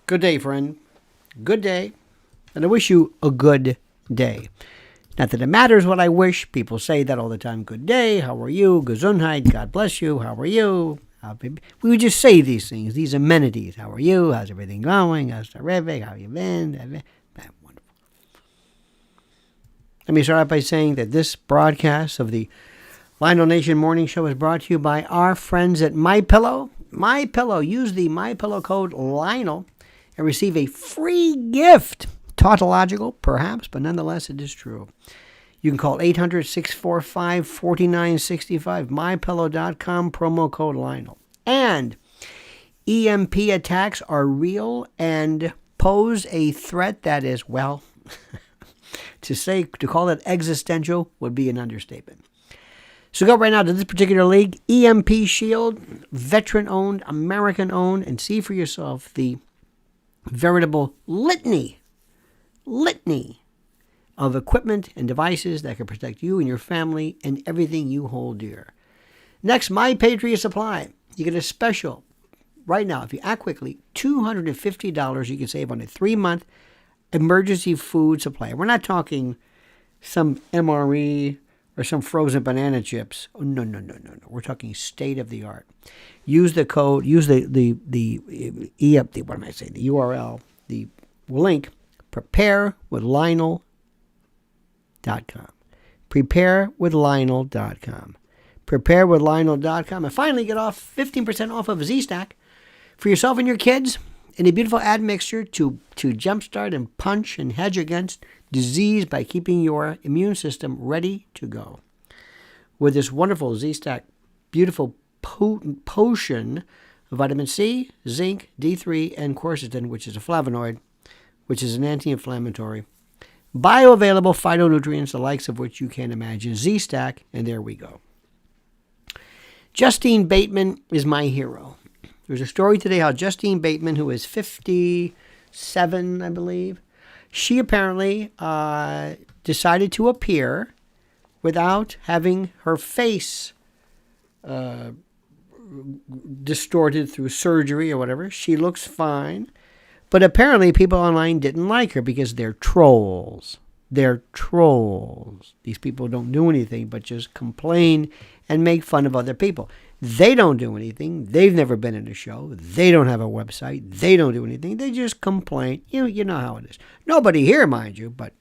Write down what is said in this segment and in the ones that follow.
Good day, friend. Good day. And I wish you a good day. Not that it matters what I wish. People say that all the time. Good day. How are you? Gesundheit. God bless you. How are you? We would just say these things, these amenities. How are you? How's everything going? How's terrific? How you been? Wonderful. Let me start out by saying that this broadcast of the Lionel Nation Morning Show is brought to you by our friends at MyPillow. MyPillow. Use the MyPillow code Lionel and receive a free gift. Tautological, perhaps, but nonetheless, it is true. You can call 800-645-4965, mypillow.com, promo code Lionel. And EMP attacks are real and pose a threat that is, well, to call it existential would be an understatement. So go right now to this particular league, EMP Shield, veteran-owned, American-owned, and see for yourself the veritable litany of equipment and devices that can protect you and your family and everything you hold dear. Next, My Patriot Supply. You get a special right now. If you act quickly, $250 you can save on a 3-month emergency food supply. We're not talking some MRE or some frozen banana chips. Oh, no. We're talking state of the art. Use the code, use the URL, the link, preparewithlionel.com. Preparewithlionel.com. Preparewithlionel.com. And finally, get off 15% off of Z-Stack for yourself and your kids in a beautiful admixture to jumpstart and punch and hedge against disease by keeping your immune system ready to go. With this wonderful Z-Stack, beautiful potent potion of vitamin C, zinc, D3, and quercetin, which is a flavonoid, which is an anti-inflammatory, bioavailable phytonutrients, the likes of which you can't imagine. Z-Stack, and there we go. Justine Bateman is my hero. There's a story today how Justine Bateman, who is 57, I believe, she apparently decided to appear without having her face distorted through surgery or whatever. She looks fine. But apparently people online didn't like her because they're trolls. They're trolls. These people don't do anything but just complain and make fun of other people. They don't do anything. They've never been in a show. They don't have a website. They don't do anything. They just complain. You know how it is. Nobody here, mind you, but,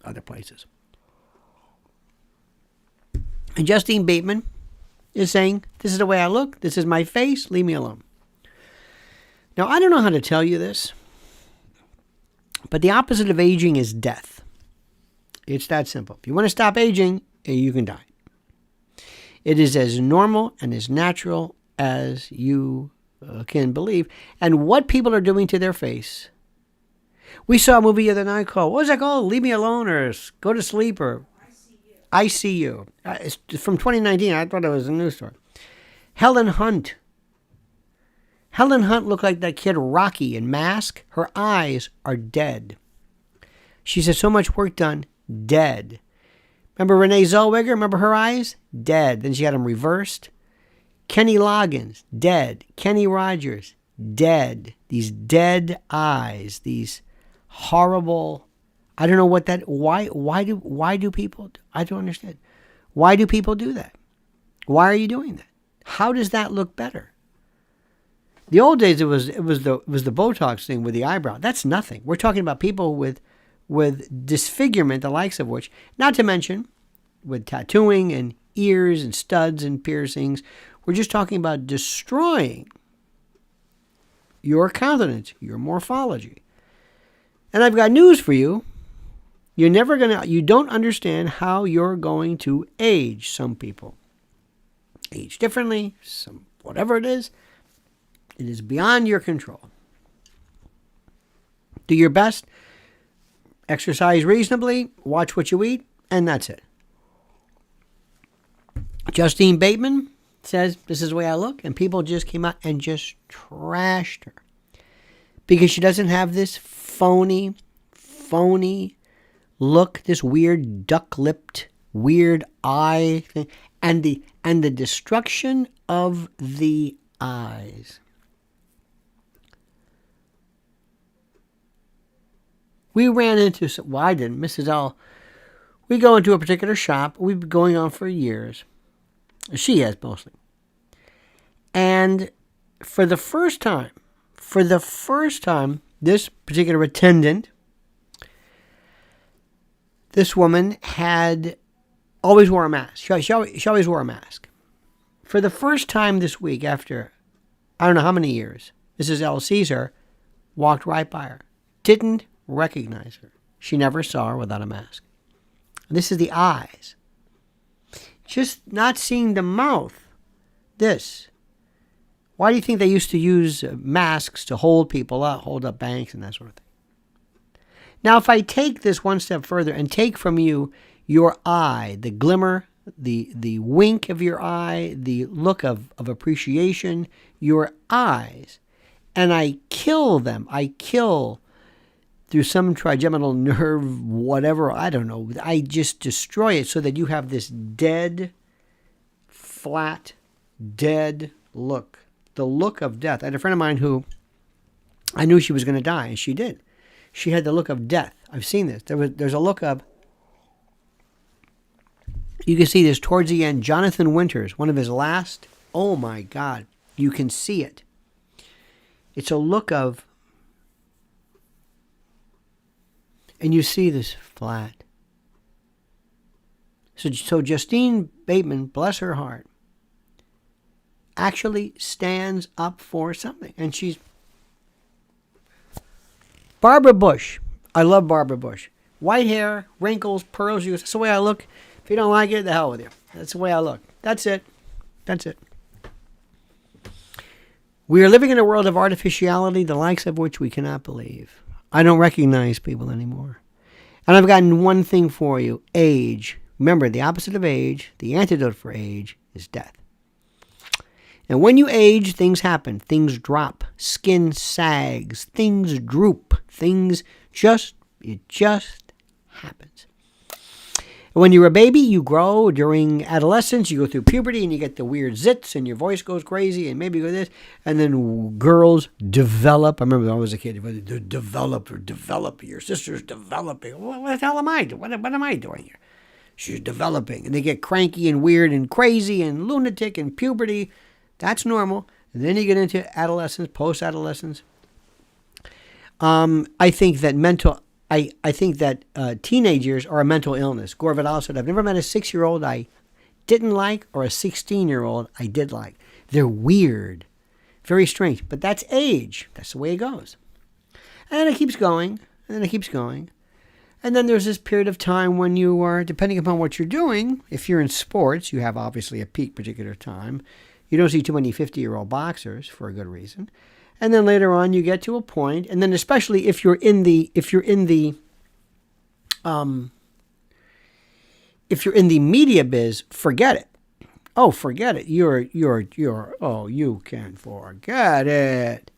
other places. And Justine Bateman is saying, this is the way I look. This is my face. Leave me alone. Now, I don't know how to tell you this, but the opposite of aging is death. It's that simple. If you want to stop aging, you can die. It is as normal and as natural as you can believe. And what people are doing to their face. We saw a movie the other night called, what was that called? Leave Me Alone or Go to Sleep or I See You. It's from 2019. I thought it was a news story. Helen Hunt. Helen Hunt looked like that kid Rocky in Mask. Her eyes are dead. She said so much work done, dead. Remember Renee Zellweger? Remember her eyes? Dead. Then she had them reversed. Kenny Loggins, dead. Kenny Rogers, dead. These dead eyes, these horrible, I don't know what that, why do people, I don't understand. Why do people do that? Why are you doing that? How does that look better? The old days, it was the Botox thing with the eyebrow. That's nothing. We're talking about people with disfigurement, the likes of which, not to mention with tattooing and ears and studs and piercings. We're just talking about destroying your countenance, your morphology. And I've got news for you. You don't understand how you're going to age. Some people age differently, whatever it is beyond your control. Do your best, exercise reasonably, watch what you eat, and that's it. Justine Bateman says, this is the way I look, and people just came out and just trashed her because she doesn't have this phony look, this weird duck-lipped, weird eye thing, and the destruction of the eyes. We ran into, well, I didn't, Mrs. L. We go into a particular shop. We've been going on for years. She has mostly. And for the first time, this particular attendant, this woman had always wore a mask. She always wore a mask. For the first time this week, after I don't know how many years, Mrs. L. sees her, walked right by her, didn't recognize her. She never saw her without a mask. And this is the eyes. Just not seeing the mouth. This. Why do you think they used to use masks to hold people up, hold up banks and that sort of thing? Now, if I take this one step further and take from you your eye, the glimmer, the wink of your eye, the look of appreciation, your eyes, and I kill them, I kill through some trigeminal nerve, whatever, I don't know, I just destroy it so that you have this dead, flat, dead look. The look of death. I had a friend of mine who I knew she was going to die, and she did. She had the look of death. I've seen this. There's a look of, you can see this towards the end. Jonathan Winters, one of his last, oh my God, you can see it. It's a look of, and you see this flat. So Justine Bateman, bless her heart, actually stands up for something. And she's Barbara Bush. I love Barbara Bush. White hair, wrinkles, pearls. That's the way I look. If you don't like it, the hell with you. That's the way I look. That's it. That's it. We are living in a world of artificiality, the likes of which we cannot believe. I don't recognize people anymore. And I've gotten one thing for you. Age. Remember, the opposite of age, the antidote for age, is death. And when you age, things happen. Things drop. Skin sags. Things droop. It just happens. And when you're a baby, you grow. During adolescence, you go through puberty and you get the weird zits and your voice goes crazy and maybe you go this. And then girls develop. I remember when I was a kid, develop. Your sister's developing. What the hell am I doing? What am I doing here? She's developing. And they get cranky and weird and crazy and lunatic and puberty. That's normal. And then you get into adolescence, post-adolescence. I think that teenagers are a mental illness. Gore Vidal said, I've never met a 6-year-old I didn't like or a 16-year-old I did like. They're weird. Very strange. But that's age. That's the way it goes. And then it keeps going. And then it keeps going. And then there's this period of time when you are, depending upon what you're doing, if you're in sports, you have obviously a peak particular time. You don't see too many 50-year-old boxers for a good reason. And then later on you get to a point, and then especially if you're in the media biz, forget it. Oh, forget it. You can forget it.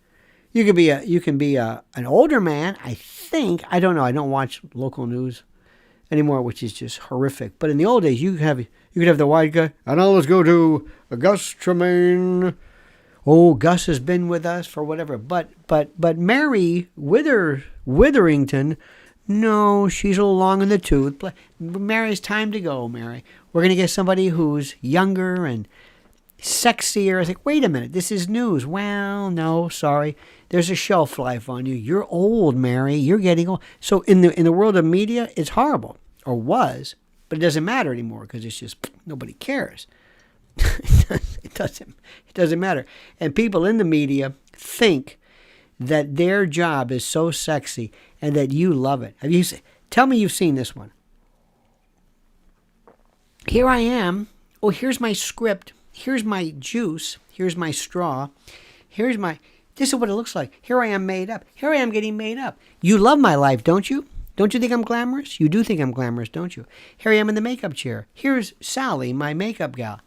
You can be an older man, I think. I don't know. I don't watch local news anymore, which is just horrific. But in the old days, you could have the white guy. And now let's go to Gus Tremaine. Oh, Gus has been with us for whatever. But Mary Witherington, no, she's a little long in the tooth. Mary's time to go, Mary. We're going to get somebody who's younger and sexier. I was like, wait a minute, this is news. Well, no, sorry. There's a shelf life on you. You're old, Mary. You're getting old. So in the world of media, it's horrible, or was, but it doesn't matter anymore because it's just nobody cares. It doesn't matter. And people in the media think that their job is so sexy and that you love it. Tell me you've seen this one. Here I am. Oh, here's my script. Here's my juice. Here's my straw. This is what it looks like. Here I am made up. Here I am getting made up. You love my life, don't you? Don't you think I'm glamorous? You do think I'm glamorous, don't you? Here I am in the makeup chair. Here's Sally, my makeup gal.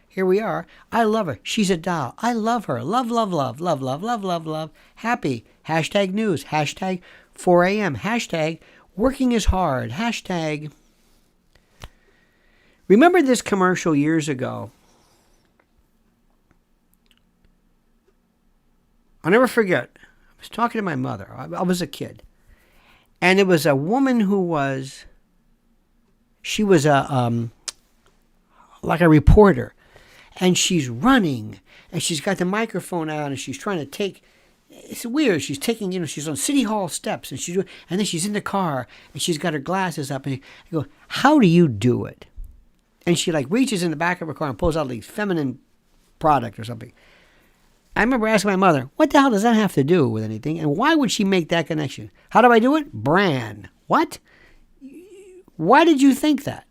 Here we are. I love her. She's a doll. I love her. Love, love, love, love, love, love, love, love. Happy. Hashtag news. Hashtag 4 a.m. Hashtag working is hard. Hashtag. Remember this commercial years ago I'll never forget. I was talking to my mother. I was a kid. And it was a woman she was like a reporter. And she's running. And she's got the microphone out and she's trying to take, it's weird. She's taking, she's on City Hall steps and then she's in the car and she's got her glasses up and I go, how do you do it? And she like reaches in the back of her car and pulls out like feminine product or something. I remember asking my mother, what the hell does that have to do with anything? And why would she make that connection? How do I do it? Brand. What? Why did you think that?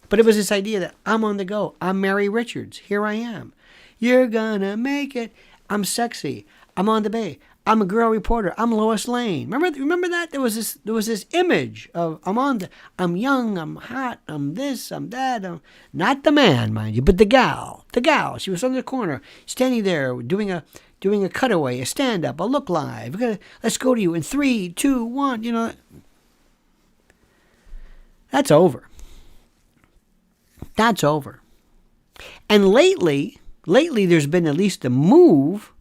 But it was this idea that I'm on the go. I'm Mary Richards. Here I am. You're gonna make it. I'm sexy. I'm on the bay. I'm a girl reporter. I'm Lois Lane. Remember that? There was this image of I'm young, I'm hot, I'm this, I'm that. Not the man, mind you, but the gal. The gal. She was on the corner, standing there doing a cutaway, a stand-up, a look live. Let's go to you in 3, 2, 1, That's over. That's over. And lately there's been at least a move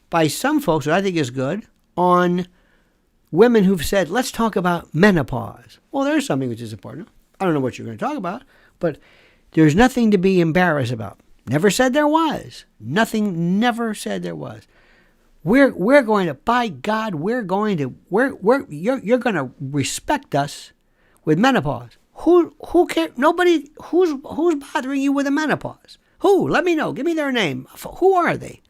by some folks that I think is good on women who've said, let's talk about menopause. Well, there's something which is important. I don't know what you're going to talk about, but there's nothing to be embarrassed about. Never said there was. Never said there was. We're going to, by God, you're going to respect us with menopause. Who cares? Nobody, who's bothering you with a menopause? Who? Let me know. Give me their name. Who are they?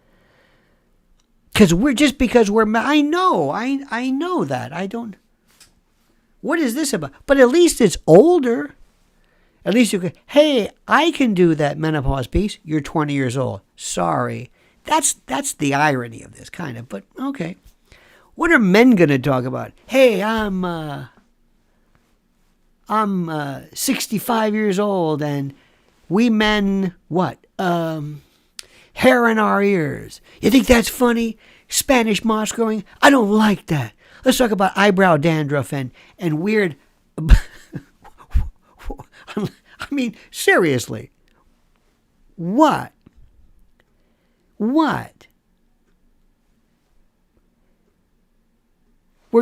Because I know that. I don't. What is this about? But at least it's older. At least you can, hey, I can do that menopause piece. You're 20 years old. Sorry. That's the irony of this, kind of. But, okay. What are men going to talk about? Hey, I'm 65 years old, and we men, what? Hair in our ears. You think that's funny? Spanish moss growing? I don't like that. Let's talk about eyebrow dandruff and weird. I mean, seriously. What? We're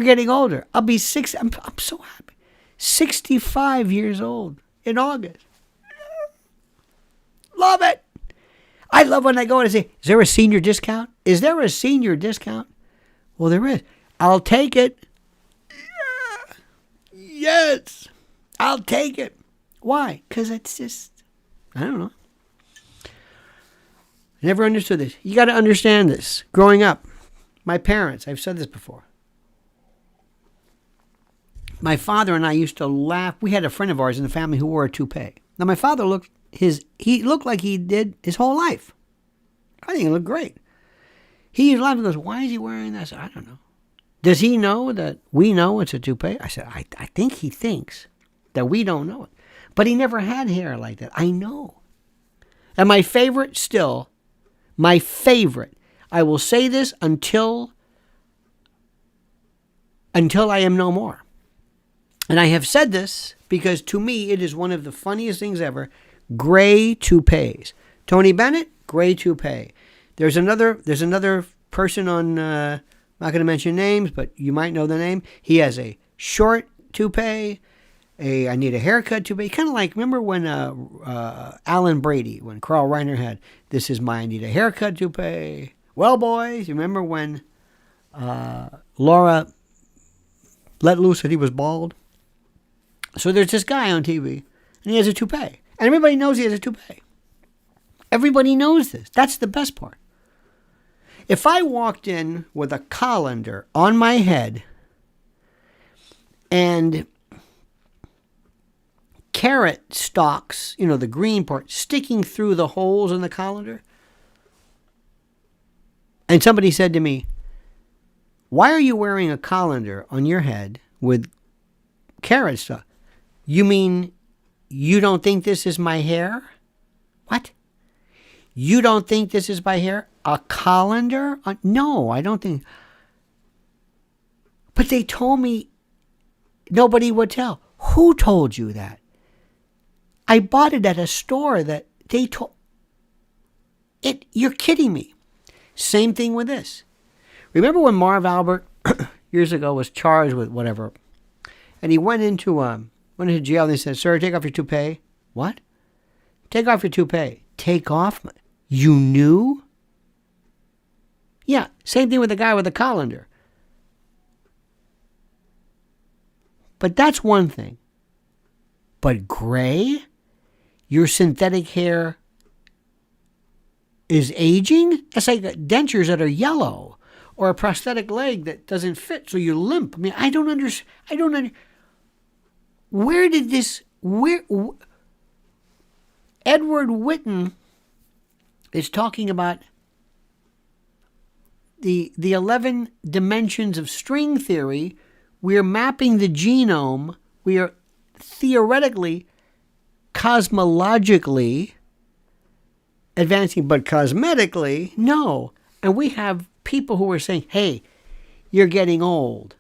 getting older. I'll be I'm so happy. 65 years old in August. Love it. I love when I go and I say, is there a senior discount? Is there a senior discount? Well, there is. I'll take it. Yes. I'll take it. Why? Because it's just, I don't know. I never understood this. You got to understand this. Growing up, my parents, I've said this before. My father and I used to laugh. We had a friend of ours in the family who wore a toupee. Now, my father looked like he did his whole life. I think he looked great. He used to laugh and goes, why is he wearing that? I said, I don't know. Does he know that we know it's a toupee? I said, I think he thinks that we don't know it. But he never had hair like that. I know. And my favorite, I will say this until I am no more. And I have said this because to me it is one of the funniest things ever. Gray toupees. Tony Bennett, gray toupee. There's another person on, I'm not going to mention names, but you might know the name. He has a short toupee, I need a haircut toupee. Kind of like, remember when Alan Brady, when Carl Reiner had, this is my I need a haircut toupee. Well, boys, you remember when Laura let loose that he was bald? So there's this guy on TV, and he has a toupee. And everybody knows he has a toupee. Everybody knows this. That's the best part. If I walked in with a colander on my head and carrot stalks, the green part, sticking through the holes in the colander, and somebody said to me, why are you wearing a colander on your head with carrot stalk? You mean you don't think this is my hair? What? You don't think this is my hair? A colander? No, I don't think. But they told me nobody would tell. Who told you that? I bought it at a store that they told. You're kidding me. Same thing with this. Remember when Marv Albert years ago was charged with whatever, and he went into jail and they said, "Sir, take off your toupee." What? Take off your toupee. Take off? You knew? Yeah, same thing with the guy with the colander. But that's one thing. But gray? Your synthetic hair is aging? That's like dentures that are yellow, or a prosthetic leg that doesn't fit, so you limp. I mean, I don't understand. Where did this... Edward Witten is talking about the 11 dimensions of string theory. We are mapping the genome. We are theoretically, cosmologically advancing, but cosmetically, no. And we have people who are saying, hey, you're getting old.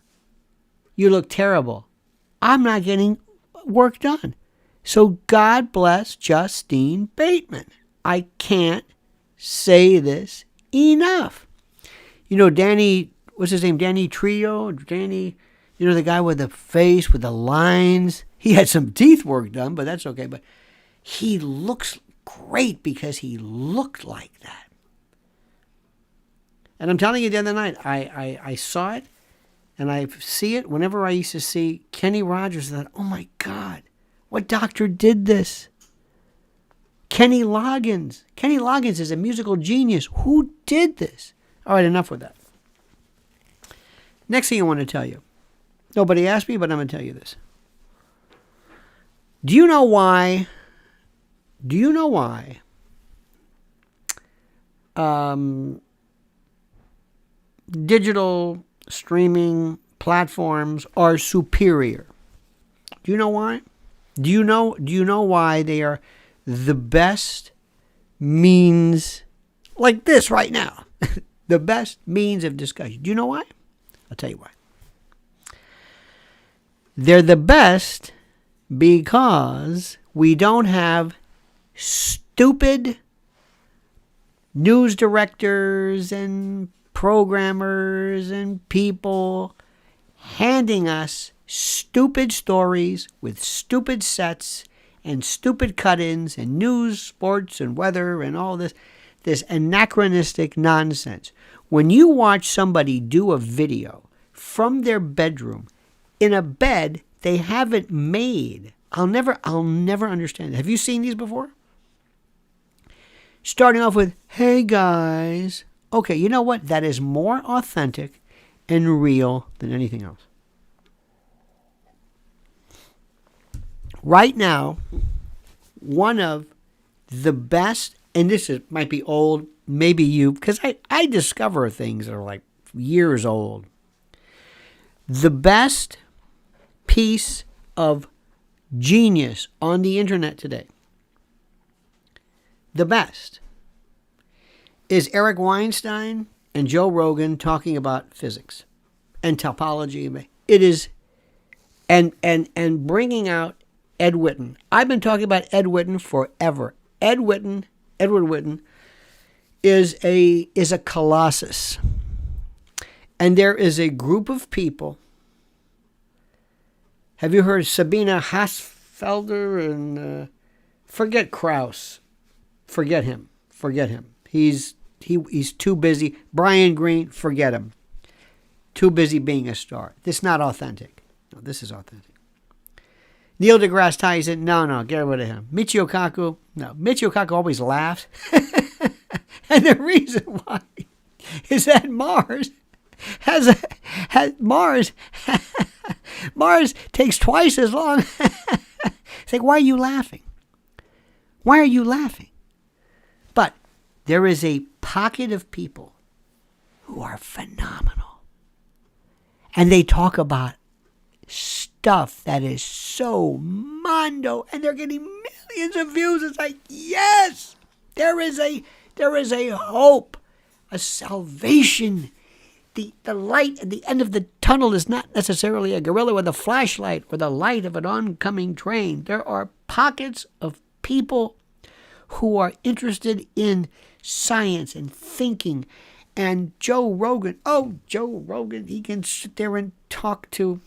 You look terrible. I'm not getting work done. So God bless Justine Bateman. I can't say this enough. You know, Danny, what's his name? Danny Trio? Danny, you know, the guy with the face, with the lines. He had some teeth work done, but that's okay. But he looks great because he looked like that. And I'm telling you, the other night, I saw it, and I see it whenever I used to see Kenny Rogers. I thought, oh my God, what doctor did this? Kenny Loggins. Kenny Loggins is a musical genius. Who did this? All right, enough with that. Next thing I want to tell you. Nobody asked me, but I'm going to tell you this. Do you know why digital streaming platforms are superior? Do you know why? Do you know why they are the best means, like this right now, the best means of discussion? Do you know why? I'll tell you why. They're the best because we don't have stupid news directors and programmers and people handing us stupid stories with stupid sets and stupid cut-ins and news, sports, and weather and all this anachronistic nonsense. When you watch somebody do a video from their bedroom in a bed they haven't made, I'll never understand it. Have you seen these before? Starting off with, hey guys. Okay, you know what? That is more authentic and real than anything else. Right now, one of the best, and might be old, maybe you, because I discover things that are like years old. The best piece of genius on the internet today, the best, is Eric Weinstein and Joe Rogan talking about physics and topology. It is, and bringing out Ed Witten. I've been talking about Ed Witten forever. Edward Witten is a colossus. And there is a group of people. Have you heard Sabina Hassfelder and forget Krause? Forget him. He's too busy. Brian Greene, forget him. Too busy being a star. This is not authentic. No, this is authentic. Neil deGrasse Tyson, no, get rid of him. Michio Kaku, no. Michio Kaku always laughs. And the reason why is that Mars Mars takes twice as long. It's like, why are you laughing? Why are you laughing? But there is a pocket of people who are phenomenal. And they talk about stuff that is so mondo, and they're getting millions of views. It's like, yes, there is a hope, a salvation. The light at the end of the tunnel is not necessarily a gorilla with a flashlight or the light of an oncoming train. There are pockets of people who are interested in science and thinking And Joe Rogan, he can sit there and talk to,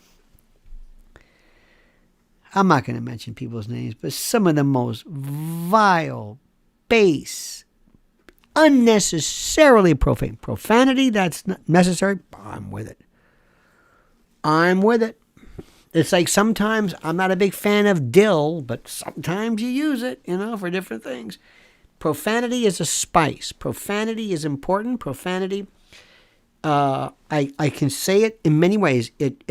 I'm not going to mention people's names, but some of the most vile, base, unnecessarily profane. Profanity, that's not necessary. I'm with it. It's like sometimes I'm not a big fan of dill, but sometimes you use it, for different things. Profanity is a spice. Profanity is important. Profanity, I can say it in many ways. It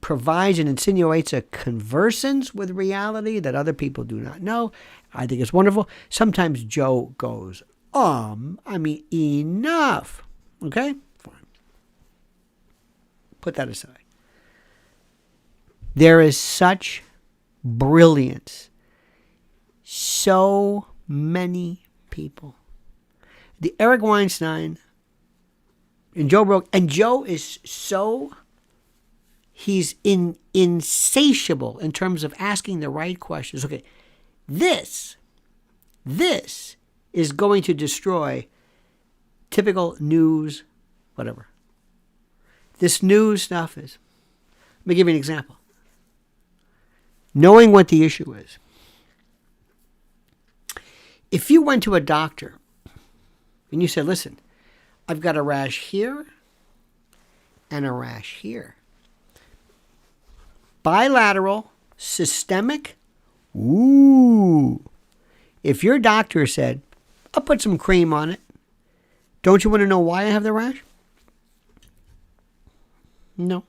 provides and insinuates a conversance with reality that other people do not know. I think it's wonderful. Sometimes Joe goes, enough. Okay? Fine. Put that aside. There is such brilliance. So many people. The Eric Weinstein and Joe Rogan. And Joe is he's insatiable in terms of asking the right questions. Okay, this is going to destroy typical news, whatever. This news stuff is. Let me give you an example. Knowing what the issue is. If you went to a doctor and you said, listen, I've got a rash here and a rash here. Bilateral, systemic, If your doctor said, I'll put some cream on it, don't you want to know why I have the rash? No.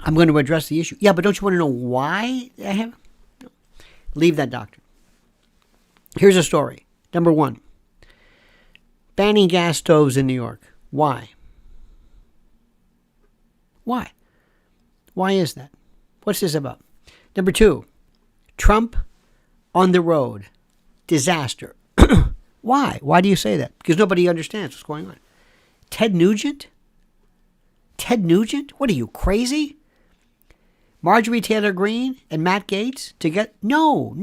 I'm going to address the issue. Yeah, but don't you want to know why I have it? No. Leave that doctor. Here's a story. Number 1. Banning gas stoves in New York. Why? Why? Why is that? What's this about? Number 2. Trump on the road. Disaster. Why? Why do you say that? Because nobody understands what's going on. Ted Nugent? Ted Nugent? What are you, crazy? Marjorie Taylor Greene and Matt Gaetz to get... No.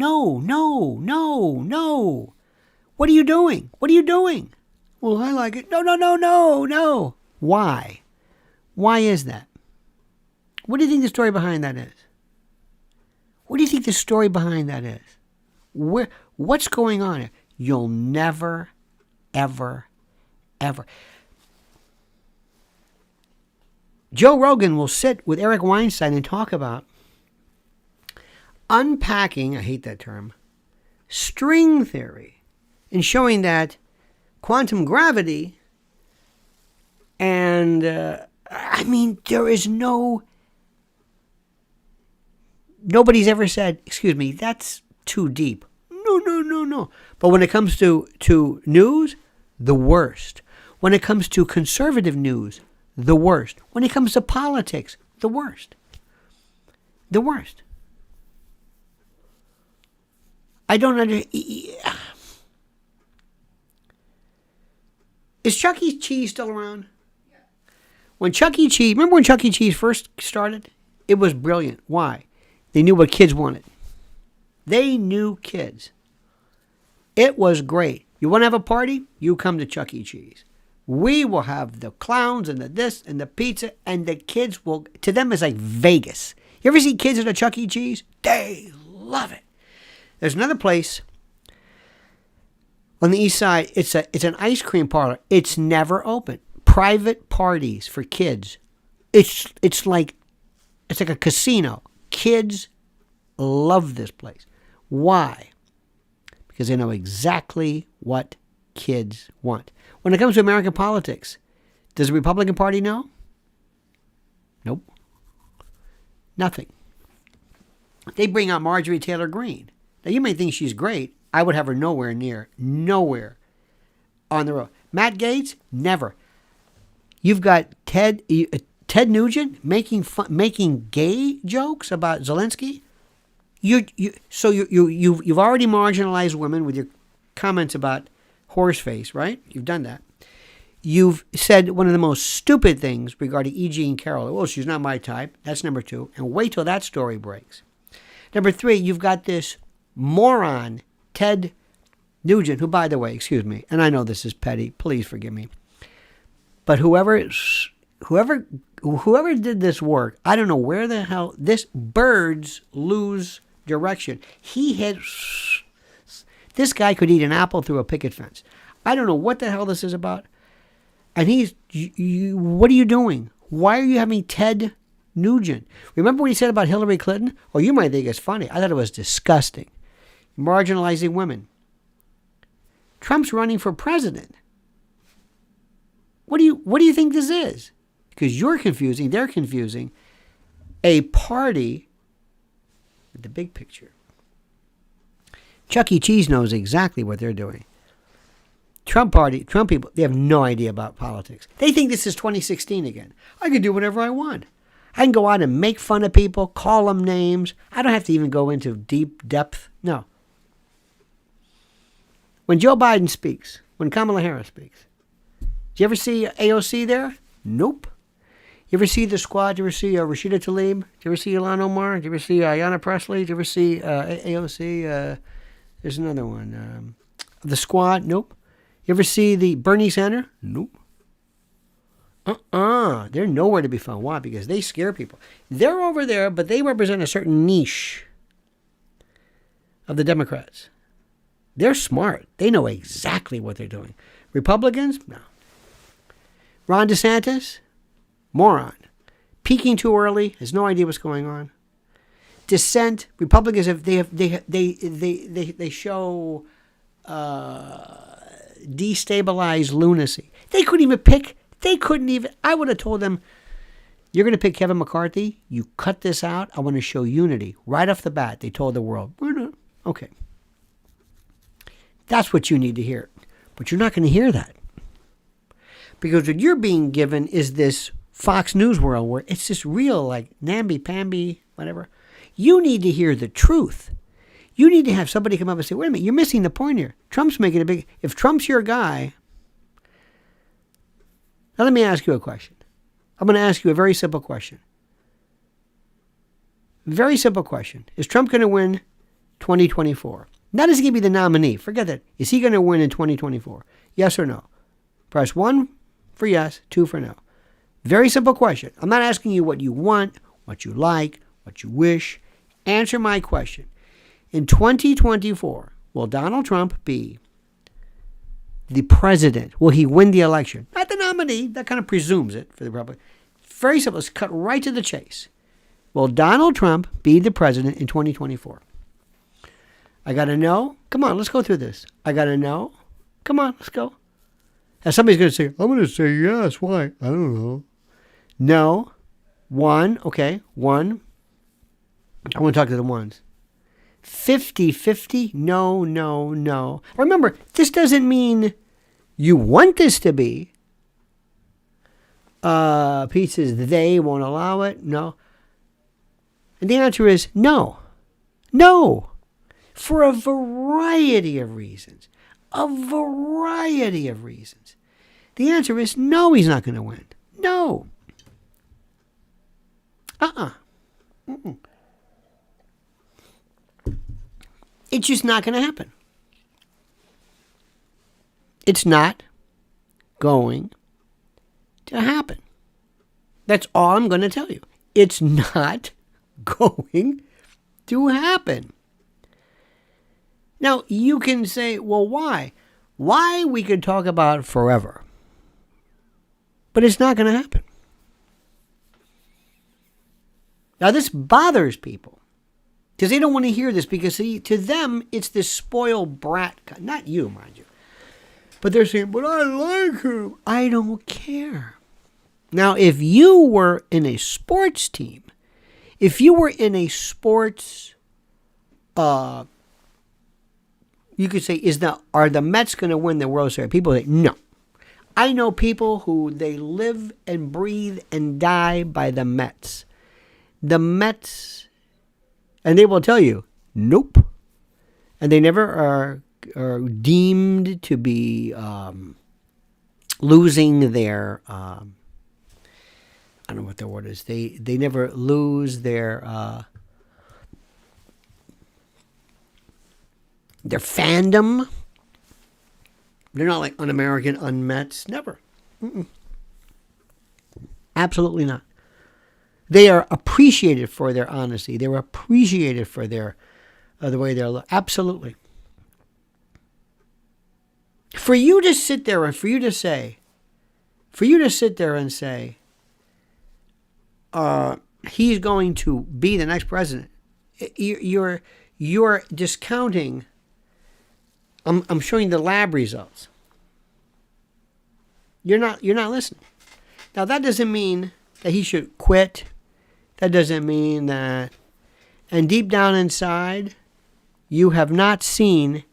What are you doing? Well, I like it. No. Why? Why is that? What do you think the story behind that is? What's going on here? You'll never, ever. Joe Rogan will sit with Eric Weinstein and talk about unpacking, I hate that term, string theory, and showing that quantum gravity and, there is nobody's ever said, excuse me, that's too deep. No. But when it comes to news, the worst. When it comes to conservative news, the worst. When it comes to politics, the worst. I don't understand. Is Chuck E. Cheese still around? Yeah. Remember when Chuck E. Cheese first started? It was brilliant. Why? They knew what kids wanted. They knew kids. It was great. You want to have a party? You come to Chuck E. Cheese. We will have the clowns and the this and the pizza, and the kids will, to them, it's like Vegas. You ever see kids at a Chuck E. Cheese? They love it. There's another place on the east side. It's an ice cream parlor. It's never open. Private parties for kids. It's like a casino. Kids love this place. Why? Because they know exactly what kids want. When it comes to American politics, does the Republican Party know? Nope. Nothing. They bring out Marjorie Taylor Greene. Now, you may think she's great. I would have her nowhere on the road. Matt Gaetz, never. You've got Ted Nugent making gay jokes about Zelensky. You've already marginalized women with your comments about horseface, right? You've done that. You've said one of the most stupid things regarding E. Jean Carroll. Well, she's not my type. That's number 2. And wait till that story breaks. Number 3, you've got this moron, Ted Nugent, who, by the way, excuse me, and I know this is petty, please forgive me, but whoever did this work, I don't know where the hell this birds lose direction. This guy could eat an apple through a picket fence. I don't know what the hell this is about. And what are you doing? Why are you having Ted Nugent? Remember what he said about Hillary Clinton? Oh, you might think it's funny. I thought it was disgusting. Marginalizing women. Trump's running for president. What do you think this is? Because they're confusing a party with the big picture. Chuck E. Cheese knows exactly what they're doing. Trump people, they have no idea about politics. They think this is 2016 again. I can do whatever I want. I can go out and make fun of people, call them names. I don't have to even go into deep depth. No. When Joe Biden speaks, when Kamala Harris speaks, did you ever see AOC there? Nope. You ever see the squad? Did you ever see Rashida Tlaib? Did you ever see Ilhan Omar? Did you ever see Ayanna Pressley? Did you ever see AOC? There's another one. The squad? Nope. You ever see the Bernie Sanders? Nope. They're nowhere to be found. Why? Because they scare people. They're over there, but they represent a certain niche of the Democrats. They're smart. They know exactly what they're doing. Republicans? No. Ron DeSantis? Moron. Peaking too early, has no idea what's going on. Dissent. Republicans they show destabilized lunacy. They couldn't even. I would have told them, you're going to pick Kevin McCarthy. You cut this out. I want to show unity right off the bat. They told the world, we're not. Okay. That's what you need to hear. But you're not going to hear that. Because what you're being given is this Fox News world where it's just real, like namby-pamby, whatever. You need to hear the truth. You need to have somebody come up and say, wait a minute, you're missing the point here. Trump's making a big... If Trump's your guy... Now let me ask you a question. I'm going to ask you a very simple question. Very simple question. Is Trump going to win 2024? Not is he going to be the nominee. Forget that. Is he going to win in 2024? Yes or no? Press 1 for yes, 2 for no. Very simple question. I'm not asking you what you want, what you like, what you wish. Answer my question. In 2024, will Donald Trump be the president? Will he win the election? Not the nominee. That kind of presumes it for the Republican. Very simple. Let's cut right to the chase. Will Donald Trump be the president in 2024? I got to know. Come on, let's go through this. I got to know. Come on, let's go. Now somebody's going to say, I'm going to say yes. Why? I don't know. No. 1. Okay. 1. I want to talk to the ones. 50-50. No, no, no. Remember, this doesn't mean you want this to be. Pete says they won't allow it. No. And the answer is no. No. For a variety of reasons. A variety of reasons. The answer is no, he's not going to win. No. Mm-mm. It's just not going to happen. It's not going to happen. That's all I'm going to tell you. It's not going to happen. Now, you can say, well, why? Why we could talk about forever. But it's not going to happen. Now, this bothers people. Because they don't want to hear this. Because to them, it's this spoiled brat. Not you, mind you. But they're saying, but I like him. I don't care. Now, if you were in a sports team, if you were in a sports, you could say, are the Mets going to win the World Series? People say, no. I know people who they live and breathe and die by the Mets. The Mets, and they will tell you, nope. And they never are deemed to be losing their, I don't know what the word is. They never lose their fandom. They're not like un-American, un-Mets. Never. Mm-mm. Absolutely not. They are appreciated for their honesty. They're appreciated for their the way they're. Absolutely. For you to sit there and sit there and say, he's going to be the next president. You're discounting. I'm showing the lab results. You're not listening. Now that doesn't mean that he should quit. That doesn't mean that. And deep down inside, you have not seen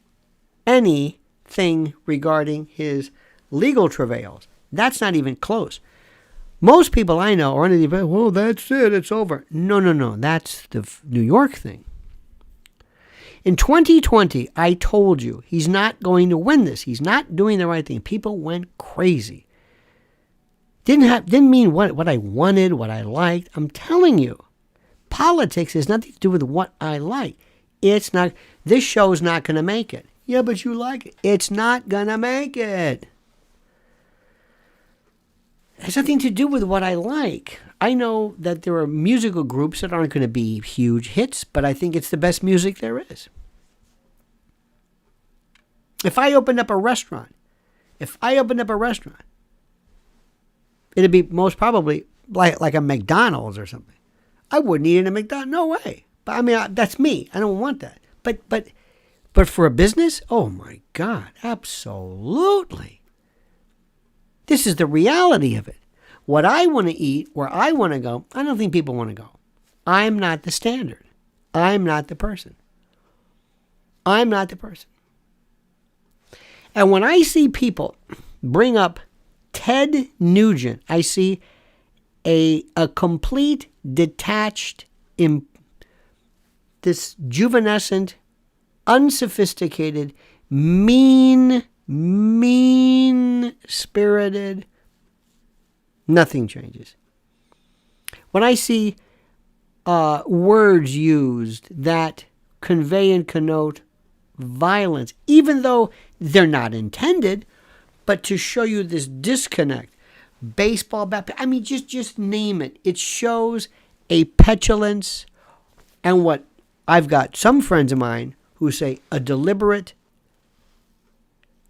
anything regarding his legal travails. That's not even close. Most people I know are under the well, that's it, it's over. No. That's the New York thing. In 2020, I told you he's not going to win this. He's not doing the right thing. People went crazy. Didn't mean what I wanted, what I liked. I'm telling you, politics has nothing to do with what I like. It's not. This show's not going to make it. Yeah, but you like it. It's not going to make it. It has nothing to do with what I like. I know that there are musical groups that aren't going to be huge hits, but I think it's the best music there is. If I opened up a restaurant, it'd be most probably like a McDonald's or something. I wouldn't eat in a McDonald's. No way. But I mean, that's me. I don't want that. But for a business, oh my God, absolutely. This is the reality of it. What I want to eat, where I want to go, I don't think people want to go. I'm not the standard. I'm not the person. I'm not the person. And when I see people bring up Ted Nugent, I see a complete detached, this juvenescent, unsophisticated, mean-spirited, nothing changes. When I see words used that convey and connote violence, even though they're not intended, but to show you this disconnect, baseball bat, I mean, just name it. It shows a petulance, and what I've got some friends of mine who say a deliberate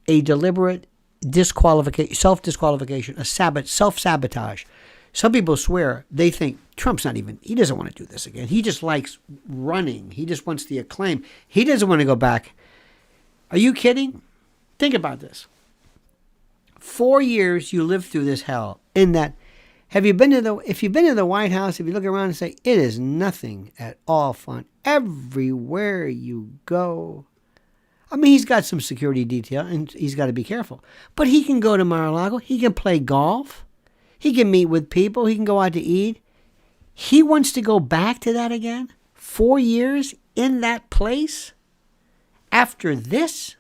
disqualification, self-disqualification, self-sabotage. Some people swear they think Trump's he doesn't want to do this again. He just likes running. He just wants the acclaim. He doesn't want to go back. Are you kidding? Think about this. 4 years you lived through this hell. In that, if you've been to the White House, if you look around and say, it is nothing at all fun. Everywhere you go. I mean, he's got some security detail and he's got to be careful. But he can go to Mar-a-Lago. He can play golf. He can meet with people. He can go out to eat. He wants to go back to that again? 4 years in that place? After this?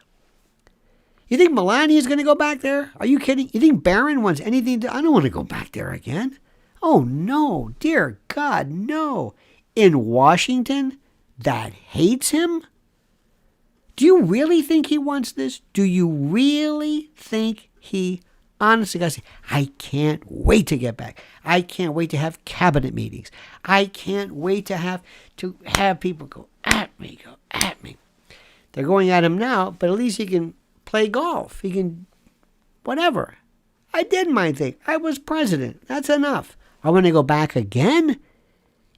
You think Melania's going to go back there? Are you kidding? You think Barron wants anything to... I don't want to go back there again. Oh, no. Dear God, no. In Washington, that hates him? Do you really think he wants this? Do you really think he... Honestly, guys, I can't wait to get back. I can't wait to have cabinet meetings. I can't wait to have people go at me. They're going at him now, but at least he can play golf. He can, whatever. I did my thing. I was president. That's enough. I want to go back again?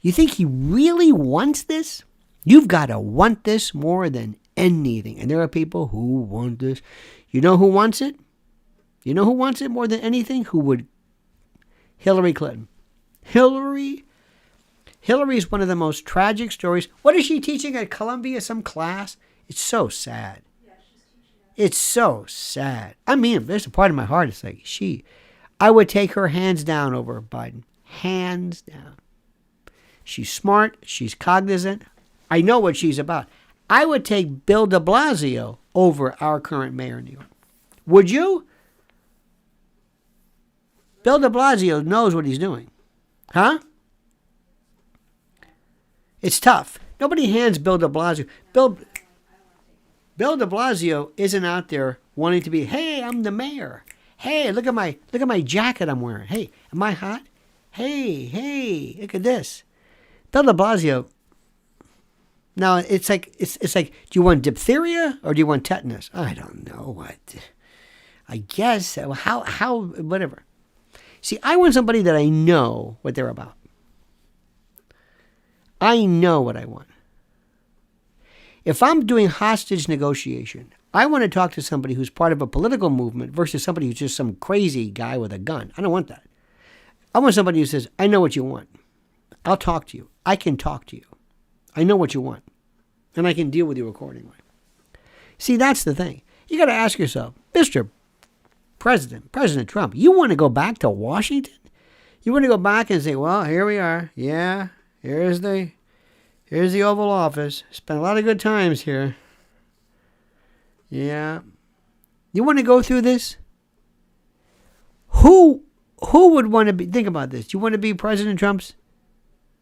You think he really wants this? You've got to want this more than anything. And there are people who want this. You know who wants it? You know who wants it more than anything? Who would? Hillary Clinton. Hillary's one of the most tragic stories. What is she teaching at Columbia? Some class? It's so sad. Yeah, she's teaching that. It's so sad. I mean, there's a part of my heart. It's like I would take her hands down over Biden. Hands down. She's smart. She's cognizant. I know what she's about. I would take Bill de Blasio over our current mayor in New York. Would you? Bill de Blasio knows what he's doing. Huh? It's tough. Nobody hands Bill de Blasio. Bill de Blasio isn't out there wanting to be, hey, I'm the mayor. Hey, look at my jacket I'm wearing. Hey, am I hot? Hey, look at this. Bill de Blasio. Now it's like do you want diphtheria or do you want tetanus? I don't know what. I guess how whatever. See, I want somebody that I know what they're about. I know what I want. If I'm doing hostage negotiation, I want to talk to somebody who's part of a political movement versus somebody who's just some crazy guy with a gun. I don't want that. I want somebody who says, I know what you want. I'll talk to you. I can talk to you. I know what you want. And I can deal with you accordingly. See, that's the thing. You got to ask yourself, Mr. President Trump, you want to go back to Washington? You want to go back and say, well, here we are. Yeah, here's the Oval Office. Spent a lot of good times here. Yeah. You want to go through this? Who would want to be, think about this. You want to be President Trump's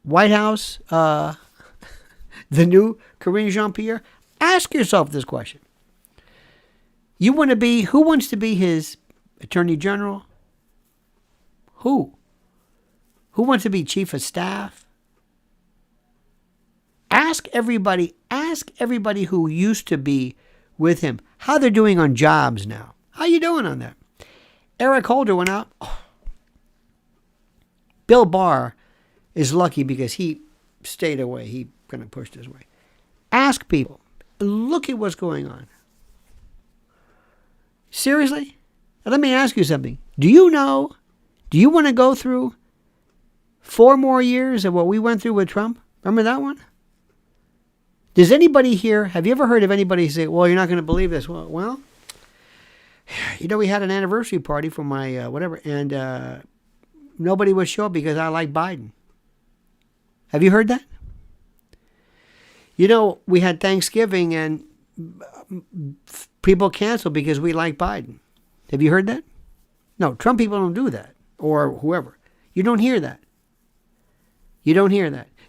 White House, the new Karine Jean-Pierre? Ask yourself this question. Who wants to be his Attorney General? Who wants to be Chief of Staff? Ask everybody who used to be with him how they're doing on jobs now. How you doing on that? Eric Holder went out. Oh. Bill Barr is lucky because he stayed away. He kind of pushed his way. Ask people. Look at what's going on. Seriously? Now let me ask you something. Do you want to go through 4 more years of what we went through with Trump? Remember that one? Does anybody here, have you ever heard of anybody say, well, you're not going to believe this? Well, we had an anniversary party for my whatever, and nobody would show up because I like Biden. Have you heard that? We had Thanksgiving and people canceled because we like Biden. Have you heard that? No, Trump people don't do that, or whoever. You don't hear that.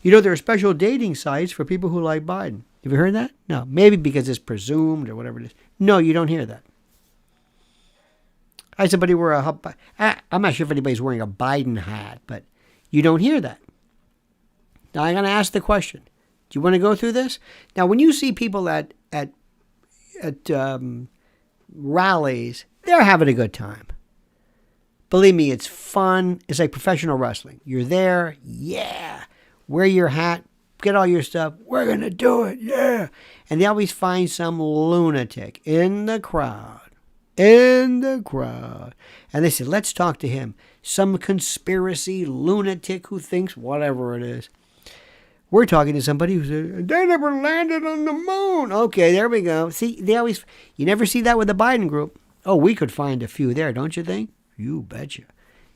There are special dating sites for people who like Biden. Have you heard that? No, maybe because it's presumed or whatever it is. No, you don't hear that. I had somebody wear I'm not sure if anybody's wearing a Biden hat, but you don't hear that. Now I'm going to ask the question. Do you want to go through this? Now, when you see people at rallies, they're having a good time. Believe me, it's fun. It's like professional wrestling. You're there, yeah. Wear your hat, get all your stuff. We're going to do it, yeah. And they always find some lunatic in the crowd. And they say, let's talk to him. Some conspiracy lunatic who thinks whatever it is. We're talking to somebody who said, they never landed on the moon. Okay, there we go. See, you never see that with the Biden group. Oh, we could find a few there, don't you think? You betcha.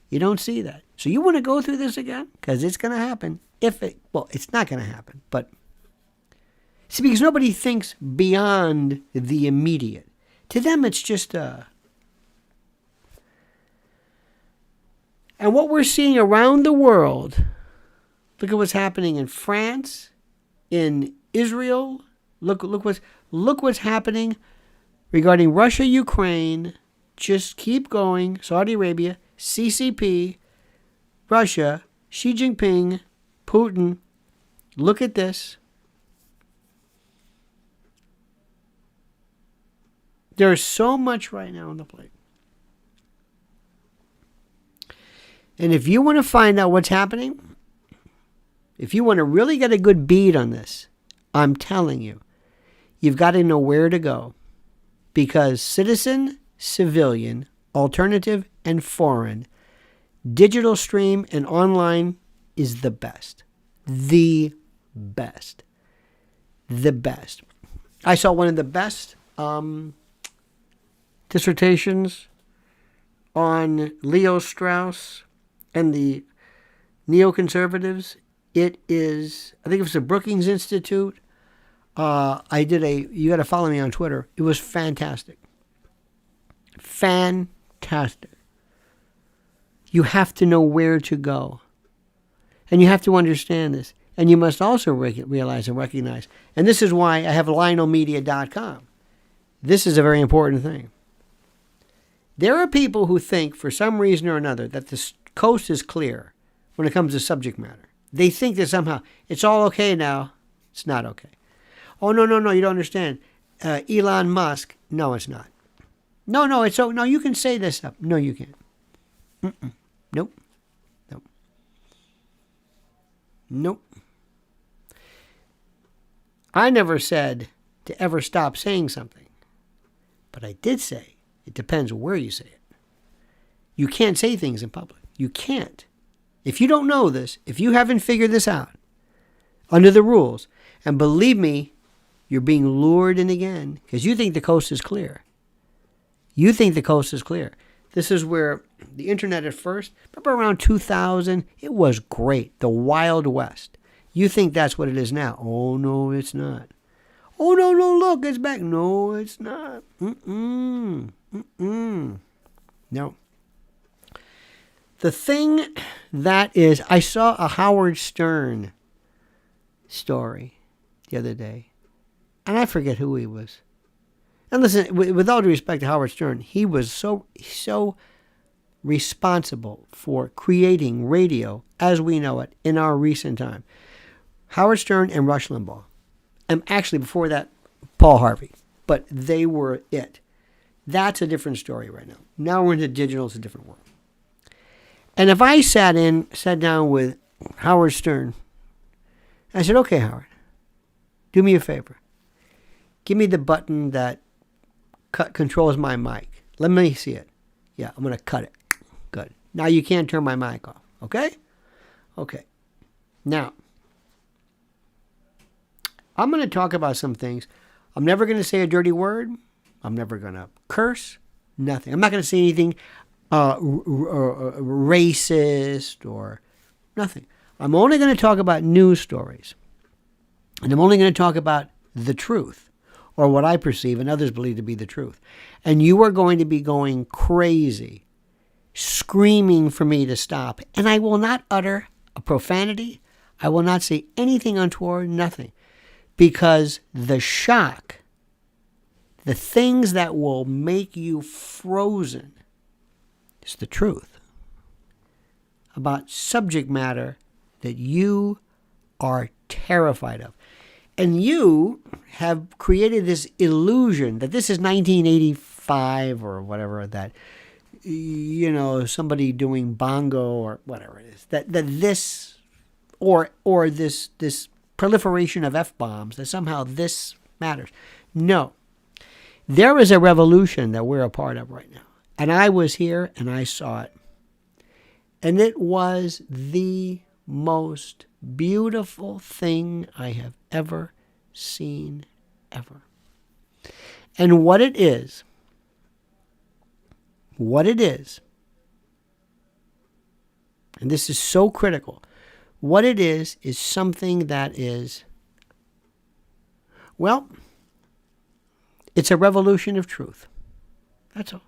You don't see that. So you want to go through this again? Because it's going to happen. It's not going to happen. But, see, because nobody thinks beyond the immediate. To them, it's just and what we're seeing around the world, look at what's happening in France, in Israel. Look what's happening regarding Russia, Ukraine. Just keep going. Saudi Arabia, CCP, Russia, Xi Jinping, Putin. Look at this. There's so much right now on the plate. And if you want to find out what's happening, if you want to really get a good bead on this, I'm telling you, you've got to know where to go. Because citizen, civilian, alternative, and foreign, digital stream and online is the best. The best. The best. I saw one of the best dissertations on Leo Strauss and the neoconservatives. It is, I think it was the Brookings Institute. You got to follow me on Twitter. It was fantastic. Fantastic. You have to know where to go. And you have to understand this. And you must also realize and recognize. And this is why I have LionelMedia.com. This is a very important thing. There are people who think, for some reason or another, that the coast is clear when it comes to subject matter. They think that somehow it's all okay now. It's not okay. Oh, no, you don't understand. Elon Musk. No, it's not. No, it's so. No, you can say this stuff. No, you can't. Nope. I never said to ever stop saying something. But I did say it depends where you say it. You can't say things in public. You can't. If you don't know this, if you haven't figured this out under the rules, and believe me, you're being lured in again because you think the coast is clear. You think the coast is clear. This is where the internet at first, remember around 2000, it was great. The Wild West. You think that's what it is now. Oh, no, it's not. Oh, no, look, it's back. No, it's not. No. The thing that is, I saw a Howard Stern story the other day, and I forget who he was. And listen, with all due respect to Howard Stern, he was so responsible for creating radio as we know it in our recent time. Howard Stern and Rush Limbaugh. And actually, before that, Paul Harvey. But they were it. That's a different story right now. Now we're into digital. It's a different world. And if I sat down with Howard Stern, I said, okay, Howard, do me a favor. Give me the button that controls my mic. Let me see it. Yeah, I'm going to cut it. Good. Now you can't turn my mic off. Okay? Okay. Now, I'm going to talk about some things. I'm never going to say a dirty word. I'm never going to curse. Nothing. I'm not going to say anything racist or nothing. I'm only going to talk about news stories. And I'm only going to talk about the truth, or what I perceive and others believe to be the truth. And you are going to be going crazy, screaming for me to stop. And I will not utter a profanity. I will not say anything untoward, nothing. Because the shock, the things that will make you frozen, is the truth about subject matter that you are terrified of. And you have created this illusion that this is 1985 or whatever, that, somebody doing bongo or whatever it is, that this, or this proliferation of F-bombs, that somehow this matters. No. There is a revolution that we're a part of right now. And I was here and I saw it. And it was the most beautiful thing I have ever seen, ever. And what it is, and this is so critical, what it is something that is, well, it's a revolution of truth. That's all.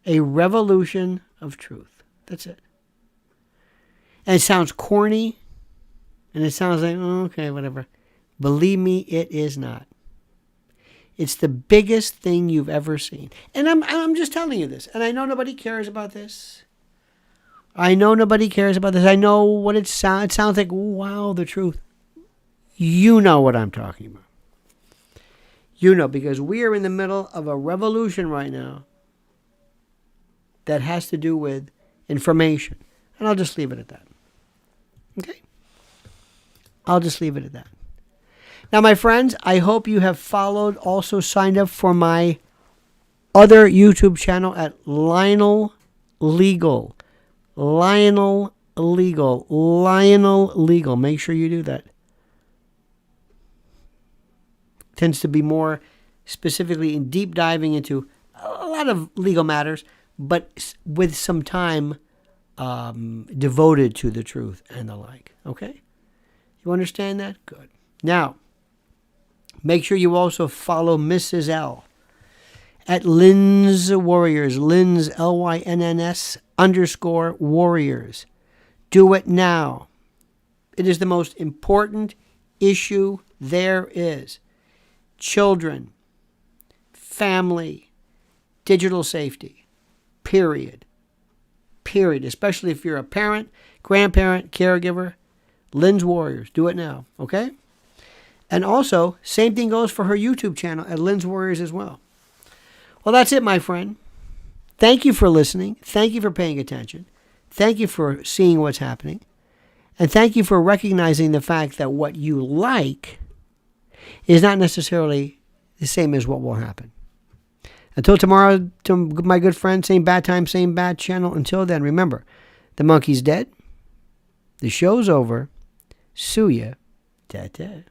A revolution of truth. That's it. And it sounds corny, and it sounds like, oh, okay, whatever. Believe me, it is not. It's the biggest thing you've ever seen. And I'm just telling you this. And I know nobody cares about this. I know what it sounds. It sounds like, wow, the truth. You know what I'm talking about. You know, because we are in the middle of a revolution right now that has to do with information. And I'll just leave it at that. Okay? I'll just leave it at that. Now, my friends, I hope you have also signed up for my other YouTube channel at Lionel Legal. Lionel Legal. Make sure you do that. Tends to be more specifically in deep diving into a lot of legal matters, but with some time devoted to the truth and the like. Okay? You understand that? Good. Now, make sure you also follow Mrs. L at Lynn's Warriors. Lynn's, LYNNS _warriors. Do it now. It is the most important issue there is. Children, family, digital safety. Period. Period. Especially if you're a parent, grandparent, caregiver. Lynn's Warriors. Do it now. Okay? And also, same thing goes for her YouTube channel at Lynn's Warriors as well. Well, that's it, my friend. Thank you for listening. Thank you for paying attention. Thank you for seeing what's happening. And thank you for recognizing the fact that what you like is not necessarily the same as what will happen. Until tomorrow, to my good friend, same bad time, same bad channel. Until then, remember, the monkey's dead. The show's over. Sue ya. Ta-ta.